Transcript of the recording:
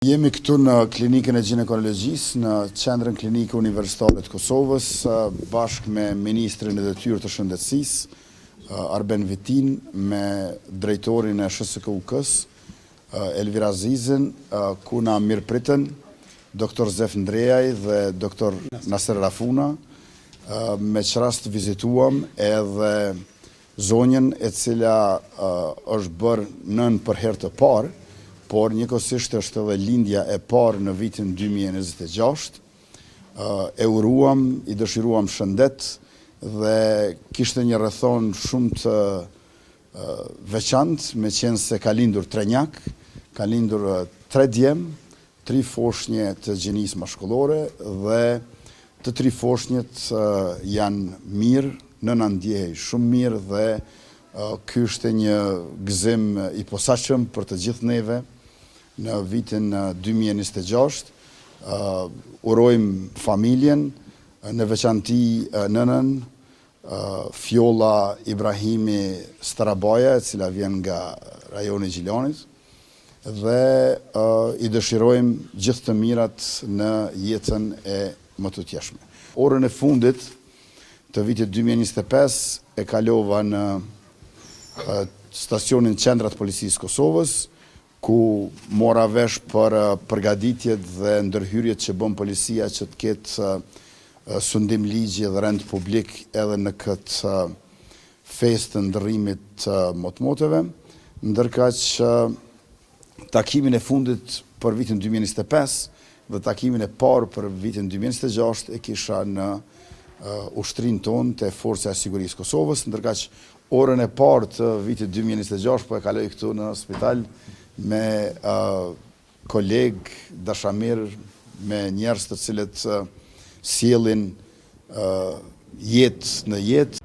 Jemi këtu në klinikën e ginekologjisë, në qendrën klinike universitare të Kosovës, bashkë me Ministrin e Detyrë të Shëndetësisë, Arben Vitin, me drejtorin e SHSKUK-s, Elvira Azizin, ku na mirëpritën Dr. Zef Ndrejaj dhe Dr. Nasser Rafuna. Me që rast vizituam edhe zonjën e cila është bërë nën për herë të parë, por njëkohësisht është edhe lindja e parë në vitin 2026. E uruam, i dëshiruam shëndet dhe kishte një rrethon shumë të veçantë, me qenë se ka lindur 3 njak, ka lindur 3 djem, 3 foshnje të gjinisë mashkullore dhe të 3 foshnjet janë mirë, nëna ndjehej shumë mirë dhe ky është një gëzim i posaçëm për të gjithë neve. Në vitin 2026, urojmë familjen, në veçanti nënën, Fjolla Ibrahimi Starabaja, e cila vjen nga rajoni i Gjilanit, dhe i dëshirojmë gjithë të mirat në jetën e mëtutjeshme. Orën e fundit të vitit 2025 e kalova në stacionin Qendrat Policisë Kosovës, ku mora vesh për përgatitjet dhe ndërhyrjet që bën policia që të ketë sundim ligji dhe rend publik edhe në këtë festë të ndërrimit të motmoteve, ndërkaq takimin e fundit për vitin 2025 dhe takimin e parë për vitin 2026 e kisha në ushtrin ton të Forca e Sigurisë Kosovës, ndërkaq orën e parë të vitit 2026 po e kaloj këtu në spital me kolegë, dashamir, me njerëz të cilët sjellin jetë në jetë,